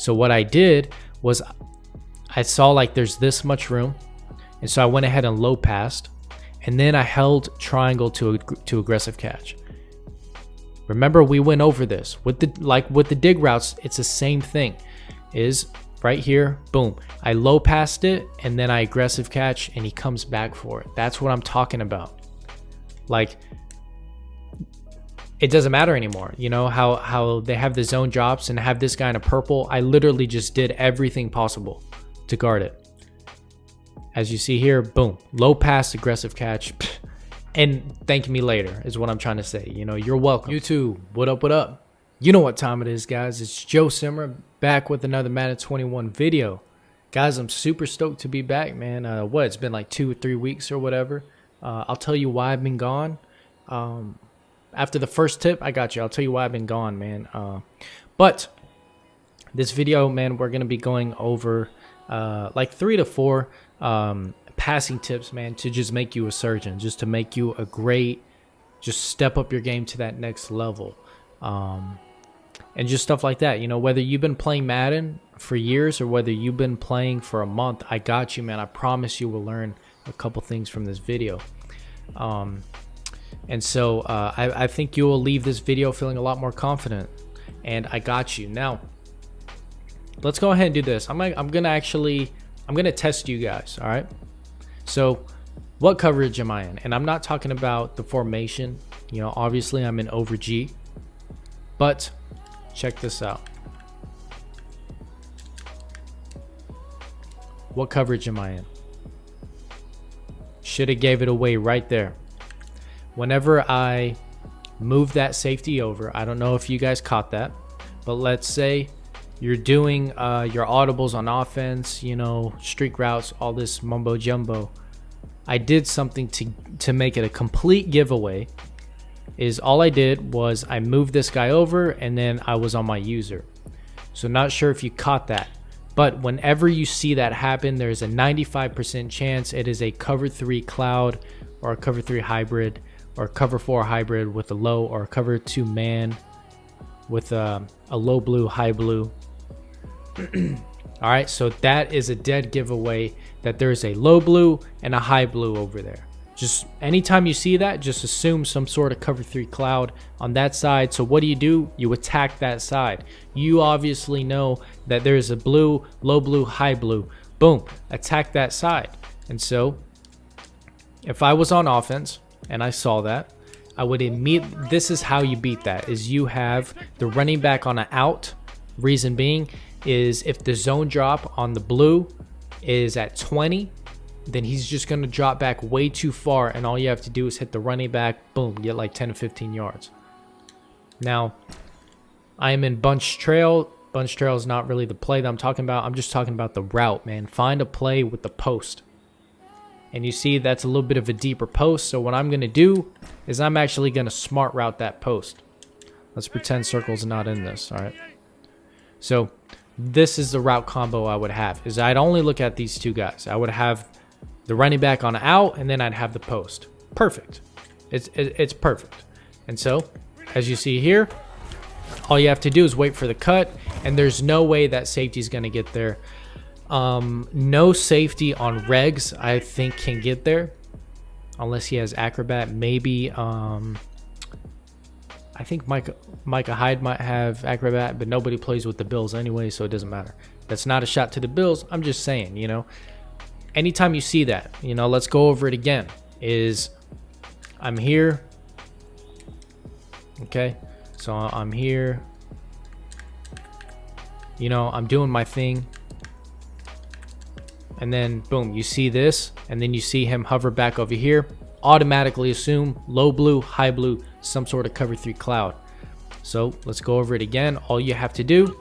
So what I did was I saw like there's this much room, and so I went ahead and low passed, and then I held triangle to aggressive catch. Remember, we went over this with the dig routes. It's the same thing. Is right here, boom, I low passed it, and then I aggressive catch, and he comes back for it. That's what I'm talking about. Like, it doesn't matter anymore. You know how they have the zone drops and have this guy in a purple. I literally just did everything possible to guard it. As you see here, boom, low pass, aggressive catch, and thank me later is what I'm trying to say. You know, you're welcome. YouTube, what up, what up? You know what time it is, guys. It's Joe Simmer back with another Madden 21 video. Guys, I'm super stoked to be back, man. It's been like 2 or 3 weeks or whatever. I'll tell you why I've been gone. After the first tip, I got you. I'll tell you why I've been gone, man. But this video, man, we're going to be going over like 3 to 4 passing tips, man, to just make you a surgeon, just to make you a great, just step up your game to that next level. And just stuff like that. You know, whether you've been playing Madden for years or whether you've been playing for a month, I got you, man. I promise you will learn a couple things from this video. And so I think you will leave this video feeling a lot more confident, and I got you. Now, let's go ahead and do this. I'm gonna test you guys. All right. So what coverage am I in? And I'm not talking about the formation. You know, obviously I'm in over G, but check this out. What coverage am I in? Should have gave it away right there. Whenever I move that safety over, I don't know if you guys caught that, but let's say you're doing your audibles on offense, you know, streak routes, all this mumbo jumbo. I did something to make it a complete giveaway. Is all I did was I moved this guy over, and then I was on my user. So not sure if you caught that, but whenever you see that happen, there's a 95% chance it is a cover 3 cloud or a cover 3 hybrid or a cover 4 hybrid with a low, or a cover 2 man with a low blue, high blue. All right, so that is a dead giveaway that there's a low blue and a high blue over there. Just anytime you see that, just assume some sort of cover 3 cloud on that side. So what do? You attack that side. You obviously know that there's a blue, low blue, high blue. Boom, attack that side. And so if I was on offense and I saw that, I would immediately, this is how you beat that, is you have the running back on an out. Reason being is if the zone drop on the blue is at 20, then he's just going to drop back way too far, and all you have to do is hit the running back, boom, get like 10 to 15 yards. Now, I am in bunch trail. Bunch trail is not really the play that I'm talking about. I'm just talking about the route, man. Find a play with the post. And you see that's a little bit of a deeper post, so what I'm going to do is I'm actually going to smart route that post. Let's pretend circle's not in this, all right? So this is the route combo I would have, is I'd only look at these two guys. I would have the running back on out, and then I'd have the post. Perfect. It's perfect. And so, as you see here, all you have to do is wait for the cut, and there's no way that safety is going to get there. No safety on regs, I think, can get there, unless he has acrobat. Maybe, I think Micah Hyde might have acrobat, but nobody plays with the Bills anyway, so it doesn't matter. That's not a shot to the Bills. I'm just saying, you know. Anytime you see that, you know, let's go over it again, is I'm here. Okay, so I'm here. You know, I'm doing my thing. And then, boom, you see this, and then you see him hover back over here. Automatically assume low blue, high blue, some sort of cover 3 cloud. So let's go over it again. All you have to do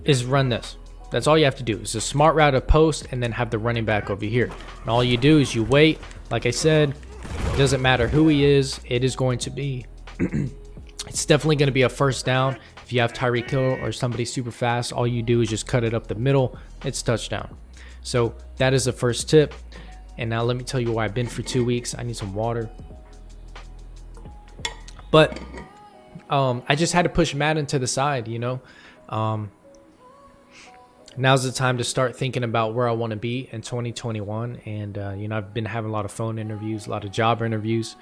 is run this. That's all you have to do, is a smart route of post and then have the running back over here. And all you do is you wait. Like I said, it doesn't matter who he is. It is going to be, it's definitely going to be a first down. If you have Tyreek Hill or somebody super fast, all you do is just cut it up the middle. It's touchdown. So that is the first tip. And now let me tell you why I've been for 2 weeks. I need some water. But I just had to push Madden to the side, you know. Now's the time to start thinking about where I want to be in 2021. And, you know, I've been having a lot of phone interviews, a lot of job interviews.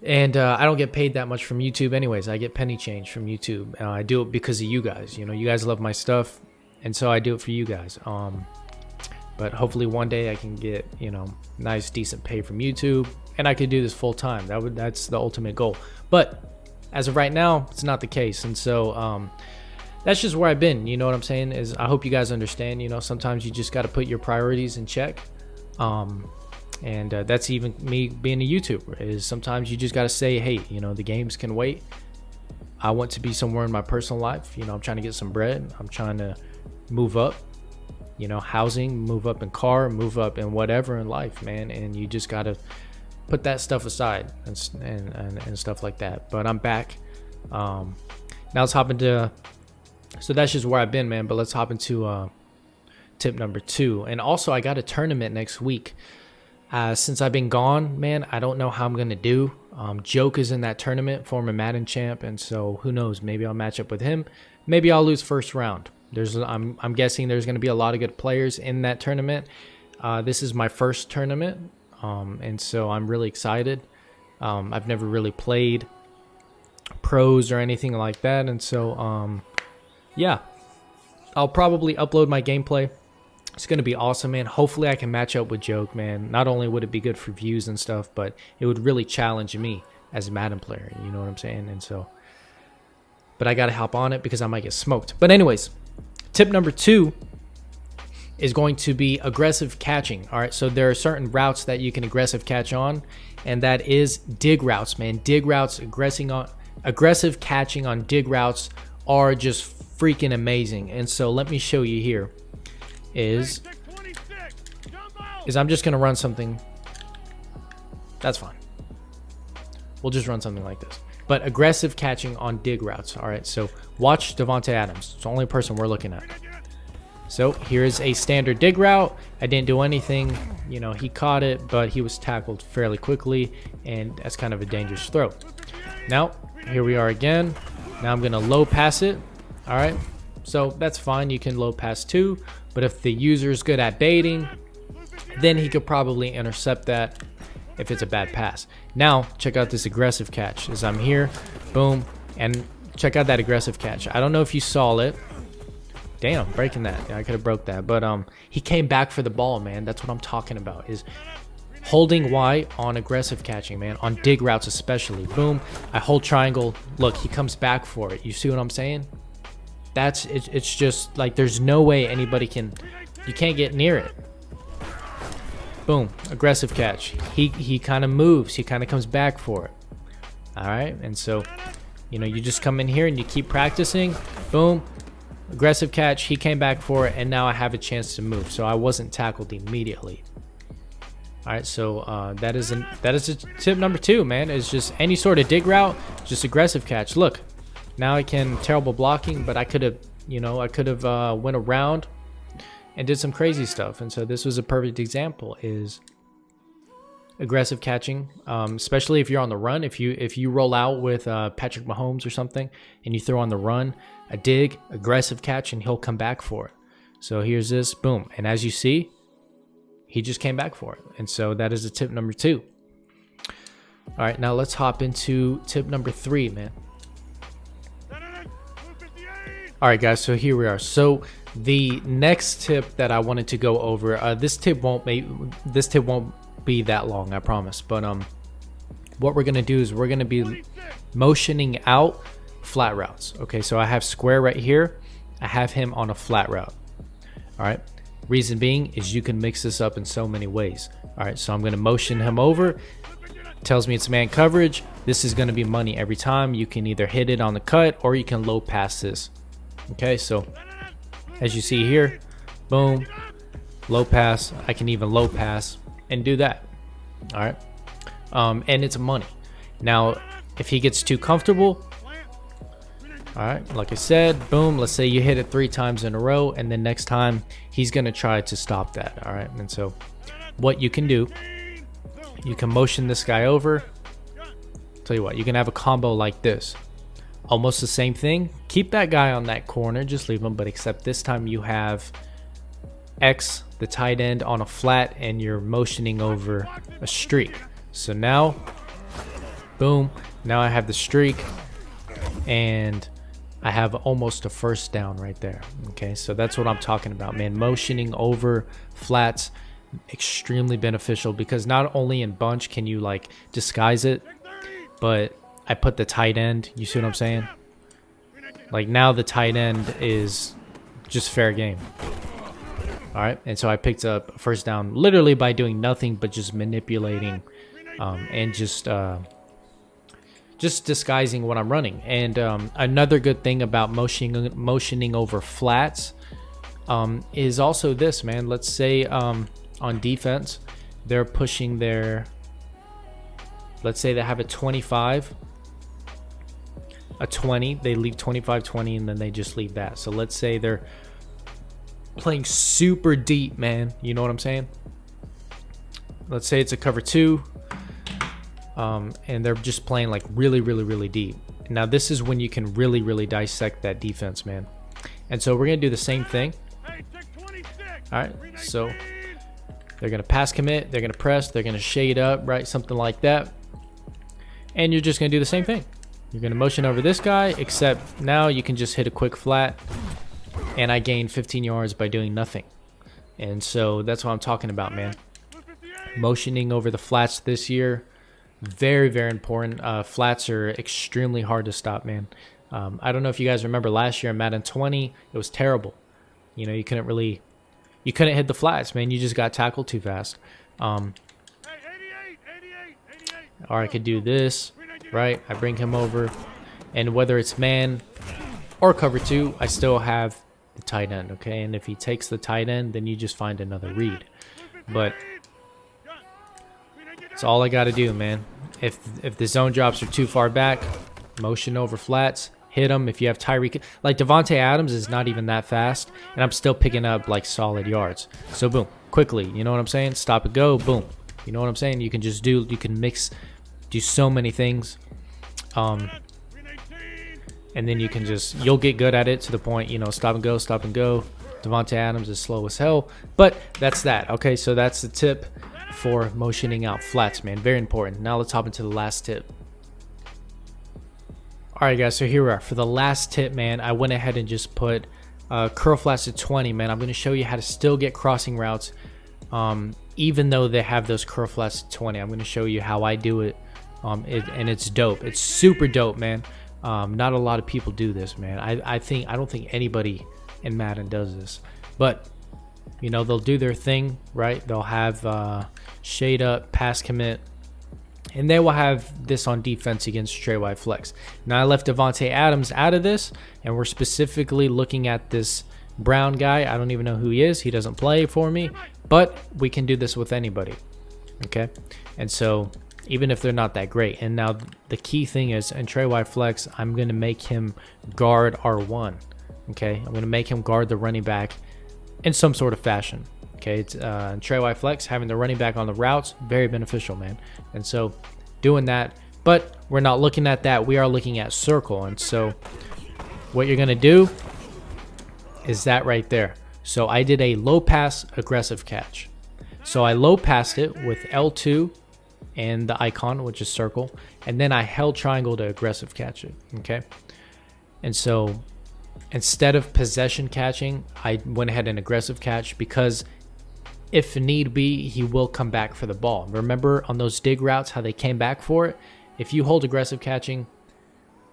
And I don't get paid that much from YouTube anyways. I get penny change from YouTube. I do it because of you guys. You know, you guys love my stuff. And so I do it for you guys. But hopefully one day I can get, you know, nice, decent pay from YouTube. And I could do this full time. That's the ultimate goal. But as of right now, it's not the case. And so that's just where I've been. You know what I'm saying? Is I hope you guys understand, you know, sometimes you just got to put your priorities in check. And that's even me being a YouTuber, is sometimes you just got to say, hey, you know, the games can wait. I want to be somewhere in my personal life. You know, I'm trying to get some bread. I'm trying to move up, you know, housing, move up in car, move up in whatever in life, man. And you just got to put that stuff aside and stuff like that. But I'm back. Now let's hop into, so that's just where I've been, man. But let's hop into tip number 2. And also I got a tournament next week. Since I've been gone, man, I don't know how I'm gonna do. Joke is in that tournament, former Madden champ, and so who knows? Maybe I'll match up with him. Maybe I'll lose first round. I'm guessing there's gonna be a lot of good players in that tournament. This is my first tournament, and so I'm really excited. I've never really played pros or anything like that, and so yeah, I'll probably upload my gameplay. It's going to be awesome, man. Hopefully I can match up with Joke, man. Not only would it be good for views and stuff, but it would really challenge me as a Madden player. You know what I'm saying? And so, but I got to hop on it because I might get smoked. But anyways, tip number 2 is going to be aggressive catching. All right, so there are certain routes that you can aggressive catch on, and that is dig routes, man. Dig routes, aggressive catching on dig routes are just freaking amazing. And so let me show you here. Is I'm just gonna run something. That's fine. We'll just run something like this. But aggressive catching on dig routes. All right, so watch Devontae Adams. It's the only person we're looking at. So here's a standard dig route. I didn't do anything. You know, he caught it, but he was tackled fairly quickly, and that's kind of a dangerous throw. Now here we are again. Now I'm gonna low pass it. All right, so that's fine. You can low pass too. But if the user is good at baiting, then he could probably intercept that if it's a bad pass. Now, check out this aggressive catch. As I'm here, boom, and check out that aggressive catch. I don't know if you saw it. Damn, breaking that. Yeah, I could have broke that. But he came back for the ball, man. That's what I'm talking about, is holding Y on aggressive catching, man. On dig routes especially. Boom, I hold triangle. Look, he comes back for it. You see what I'm saying? That's it's just like there's no way anybody can, you can't get near it. Boom, aggressive catch. He kind of moves, he kind of comes back for it. All right, and so, you know, you just come in here and you keep practicing. Boom, aggressive catch, he came back for it, and now I have a chance to move, so I wasn't tackled immediately. All right, so that is a tip number 2, man. Is just any sort of dig route, just aggressive catch. Look, now I can, terrible blocking, but I could have, you know, I could have went around and did some crazy stuff. And so this was a perfect example, is aggressive catching, especially if you're on the run. If you roll out with Patrick Mahomes or something and you throw on the run, a dig, aggressive catch, and he'll come back for it. So here's this, boom. And as you see, he just came back for it. And so that is a tip number 2. All right, now let's hop into tip number 3, man. All right, guys, so here we are. So the next tip that I wanted to go over, this tip won't be that long, I promise. But what we're gonna do is we're gonna be motioning out flat routes. Okay, so I have square right here. I have him on a flat route. All right. Reason being is you can mix this up in so many ways. All right, so I'm gonna motion him over. Tells me it's man coverage. This is gonna be money every time. You can either hit it on the cut or you can low pass this. Okay, so as you see here, boom, low pass. I can even low pass and do that. All right, and it's money. Now, if he gets too comfortable, all right, like I said, boom, let's say you hit it 3 times in a row, and then next time he's gonna try to stop that. All right, and so what you can do, you can motion this guy over. Tell you what, you can have a combo like this. Almost the same thing. Keep that guy on that corner, just leave him, but except this time you have X, the tight end, on a flat, and you're motioning over a streak. So now, boom, now I have the streak, and I have almost a first down right there. Okay, so that's what I'm talking about, man. Motioning over flats, extremely beneficial, because not only in bunch can you like disguise it, but I put the tight end. You see what I'm saying? Like now the tight end is just fair game. All right, and so I picked up a first down literally by doing nothing but just manipulating and just disguising what I'm running. And another good thing about motioning over flats is also this, man. Let's say on defense, they're pushing their, let's say they have a 25, a 20, they leave 25, 20, and then they just leave that. So let's say they're playing super deep, man. You know what I'm saying? Let's say it's a cover 2. And they're just playing like really deep. Now this is when you can really dissect that defense, man. And so we're gonna do the same thing. All right, so they're gonna pass commit, they're gonna press, they're gonna shade up, right, something like that. And you're just gonna do the same thing. You're gonna motion over this guy, except now you can just hit a quick flat, and I gained 15 yards by doing nothing. And so that's what I'm talking about, man. Motioning over the flats this year, very important. Flats are extremely hard to stop, man. I don't know if you guys remember last year in Madden 20, it was terrible. You know, you couldn't hit the flats, man. You just got tackled too fast. Or I could do this, right? I bring him over, and whether it's man or cover 2, I still have the tight end, okay? And if he takes the tight end, then you just find another read. But that's all I got to do, man. If the zone drops are too far back, motion over flats, hit them. If you have Tyreek, like Davante Adams is not even that fast, and I'm still picking up like solid yards. So boom, quickly, you know what I'm saying? Stop and go, boom. You know what I'm saying? You can just do so many things. And then you can you'll get good at it to the point, you know, stop and go. Davante Adams is slow as hell, but that's that. Okay, so that's the tip for motioning out flats, man. Very important. Now let's hop into the last tip. All right, guys, so here we are. For the last tip, man, I went ahead and just put curl flats at 20, man. I'm going to show you how to still get crossing routes even though they have those curl flats at 20. I'm going to show you how I do it, and it's dope. It's super dope, man. Not a lot of people do this, man. I don't think anybody in Madden does this, but you know, they'll do their thing, right? They'll have shade up, pass commit, and they will have this on defense against straight wide flex. Now I left Davante Adams out of this, and we're specifically looking at this Brown guy. I don't even know who he is. He doesn't play for me, but we can do this with anybody, okay? And so even if they're not that great. And now the key thing is, in straight wide flex, I'm going to make him guard R1, okay? I'm going to make him guard the running back in some sort of fashion, okay? It's in straight wide flex, having the running back on the routes, very beneficial, man. And so doing that, but we're not looking at that. We are looking at circle. And so what you're going to do is that right there. So I did a low pass aggressive catch. So I low passed it with L2 and the icon, which is circle, and then I held triangle to aggressive catch it, okay? And so instead of possession catching, I went ahead and aggressive catch, because if need be, he will come back for the ball. Remember on those dig routes how they came back for it? If you hold aggressive catching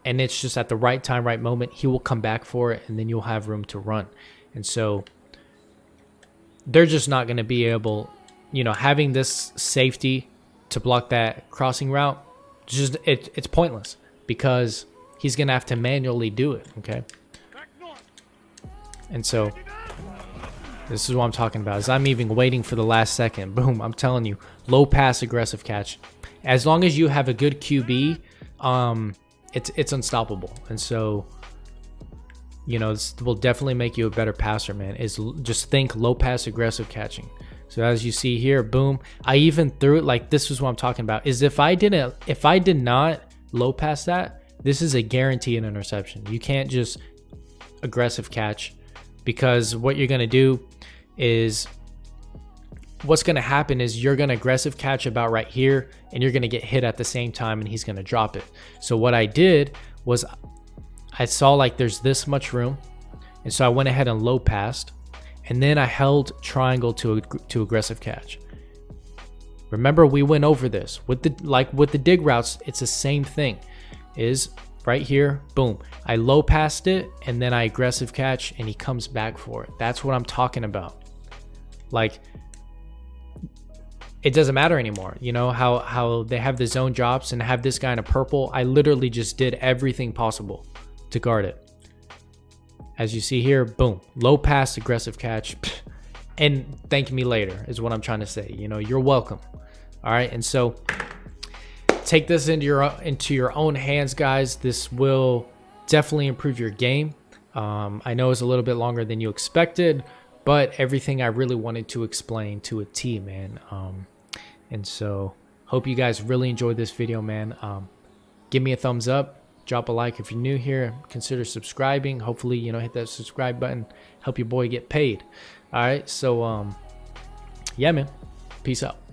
and it's just at the right time, right moment, he will come back for it, and then you'll have room to run. And so they're just not going to be able, you know, having this safety to block that crossing route, it's pointless, because he's going to have to manually do it, okay? And so this is what I'm talking about, is I'm even waiting for the last second. Boom, I'm telling you, low pass aggressive catch. As long as you have a good QB, it's unstoppable. And so, you know, this will definitely make you a better passer, man. Is just think low pass aggressive catching. So as you see here, boom, I even threw it, like, this is what I'm talking about, is if I did not low pass that, this is a guaranteed interception. You can't just aggressive catch, because what you're going to do is, what's going to happen is you're going to aggressive catch about right here, and you're going to get hit at the same time, and he's going to drop it. So what I did was I saw like there's this much room, and so I went ahead and low passed, and then I held triangle to aggressive catch. Remember, we went over this with the dig routes. It's the same thing. Is right here, boom, I low passed it, and then I aggressive catch, and he comes back for it. That's what I'm talking about. Like, it doesn't matter anymore. You know how they have the zone drops and have this guy in a purple. I literally just did everything possible to guard it. As you see here, boom, low pass, aggressive catch, and thank me later is what I'm trying to say. You know, you're welcome. All right, and so take this into your own hands, guys. This will definitely improve your game. I know it's a little bit longer than you expected, but everything I really wanted to explain to a T, man. And so hope you guys really enjoyed this video, man. Give me a thumbs up, drop a like if you're new here, consider subscribing. Hopefully, you know, hit that subscribe button, help your boy get paid. All right, so yeah, man, peace out.